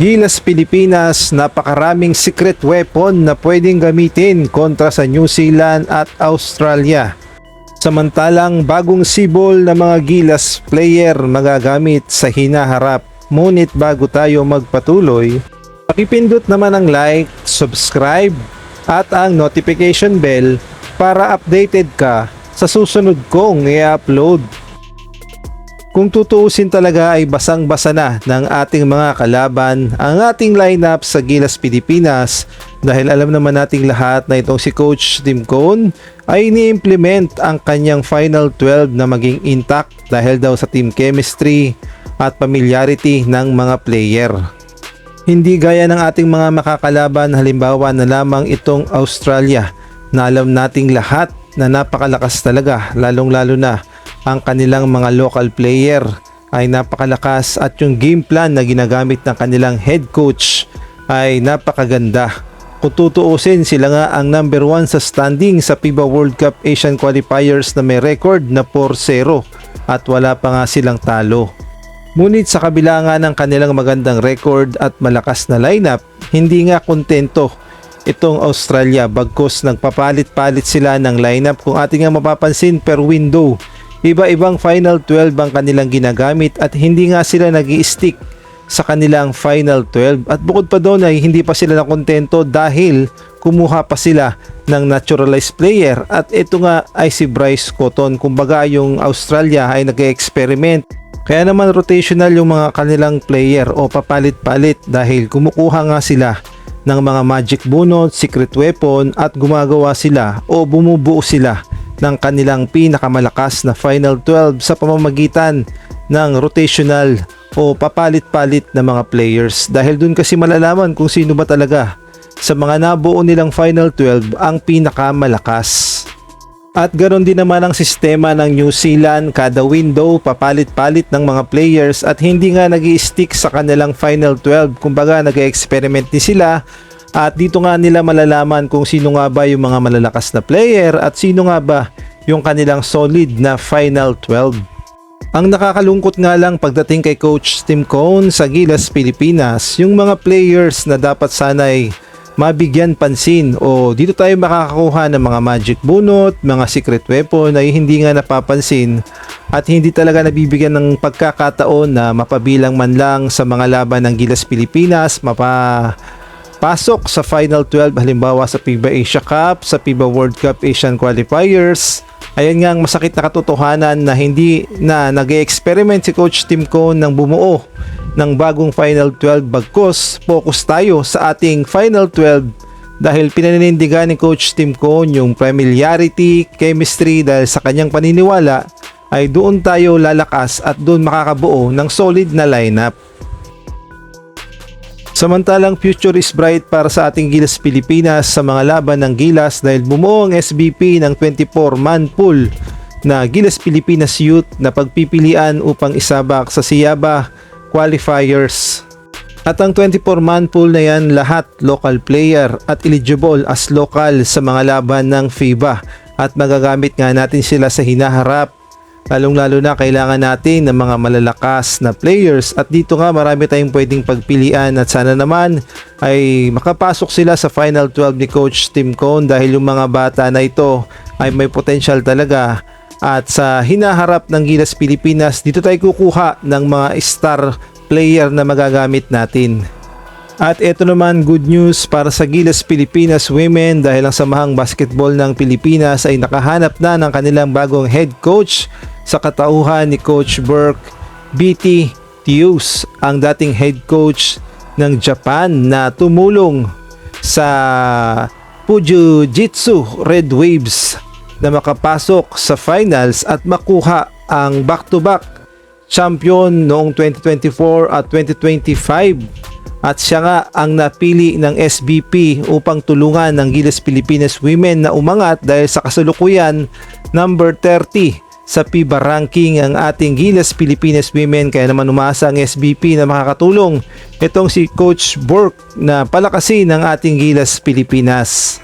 Gilas Pilipinas, napakaraming secret weapon na pwedeng gamitin kontra sa New Zealand at Australia. Samantalang bagong sibol na mga Gilas player magagamit sa hinaharap. Ngunit bago tayo magpatuloy, pakipindot naman ang like, subscribe at ang notification bell para updated ka sa susunod kong i-upload. Kung tutuusin talaga ay basang-basa na ng ating mga kalaban ang ating lineup sa Gilas Pilipinas dahil alam naman nating lahat na itong si Coach Tim Cone ay ini-implement ang kanyang Final 12 na maging intact dahil daw sa team chemistry at familiarity ng mga player. Hindi gaya ng ating mga makakalaban, halimbawa na lamang itong Australia na alam nating lahat na napakalakas talaga, lalong-lalo na ang kanilang mga local player ay napakalakas at yung game plan na ginagamit ng kanilang head coach ay napakaganda. Kung tutuusin, sila nga ang number 1 sa standing sa FIBA World Cup Asian Qualifiers na may record na 4-0 at wala pa nga silang talo. Ngunit sa kabila nga ng kanilang magandang record at malakas na lineup, hindi nga kontento itong Australia bagkus nagpapalit-palit sila ng lineup. Kung ating nga mapapansin per window, iba-ibang Final 12 ang kanilang ginagamit at hindi nga sila nag-i-stick sa kanilang Final 12. At bukod pa doon ay hindi pa sila nakontento dahil kumuha pa sila ng naturalized player at ito nga ay si Bryce Cotton. Kumbaga yung Australia ay nag-experiment. Kaya naman rotational yung mga kanilang player o papalit-palit dahil kumukuha nga sila ng mga magic bunot, secret weapon at gumagawa sila o bumubuo sila ng kanilang pinakamalakas na Final 12 sa pamamagitan ng rotational o papalit-palit na mga players dahil dun kasi malalaman kung sino ba talaga sa mga nabuo nilang Final 12 ang pinakamalakas. At ganoon din naman ang sistema ng New Zealand, kada window papalit-palit ng mga players at hindi nga nag-i-stick sa kanilang Final 12, kumbaga nag-experiment din sila. At dito nga nila malalaman kung sino nga ba yung mga malalakas na player at sino nga ba yung kanilang solid na Final 12. Ang nakakalungkot nga lang pagdating kay Coach Tim Cone sa Gilas Pilipinas, yung mga players na dapat sanay mabigyan pansin o dito tayo makakakuha ng mga magic bunot, mga secret weapon ay hindi nga napapansin at hindi talaga nabibigyan ng pagkakataon na mapabilang man lang sa mga laban ng Gilas Pilipinas, pasok sa Final 12 halimbawa sa FIBA Asia Cup, sa FIBA World Cup Asian Qualifiers. Ayan nga ang masakit na katotohanan na hindi na nag-experiment si Coach Tim Cone ng bumuo ng bagong Final 12 bagkus focus tayo sa ating Final 12 dahil pinaninindigan ni Coach Tim Cone yung familiarity, chemistry dahil sa kanyang paniniwala ay doon tayo lalakas at doon makakabuo ng solid na lineup. Samantalang future is bright para sa ating Gilas Pilipinas sa mga laban ng Gilas dahil bumuo ang SBP ng 24-man pool na Gilas Pilipinas Youth na pagpipilian upang isabak sa SIABA Qualifiers. At ang 24-man pool na yan lahat local player at eligible as local sa mga laban ng FIBA at magagamit nga natin sila sa hinaharap. Lalong-lalo na kailangan natin ng mga malalakas na players at dito nga marami tayong pwedeng pagpilian at sana naman ay makapasok sila sa Final 12 ni Coach Tim Cone dahil yung mga bata na ito ay may potential talaga at sa hinaharap ng Gilas Pilipinas dito tayo kukuha ng mga star player na magagamit natin. At ito naman good news para sa Gilas Pilipinas Women dahil ang Samahang Basketball ng Pilipinas ay nakahanap na ng kanilang bagong head coach sa katauhan ni Coach Burke BT Tews, ang dating head coach ng Japan na tumulong sa Fujitsu Red Waves na makapasok sa finals at makuha ang back-to-back champion noong 2024 at 2025. At siya nga ang napili ng SBP upang tulungan ng Gilas Pilipinas Women na umangat dahil sa kasalukuyan number 30 sa FIBA ranking ang ating Gilas Pilipinas Women. Kaya naman umasa ang SBP na makakatulong itong si Coach Burke na palakasin ang ating Gilas Pilipinas.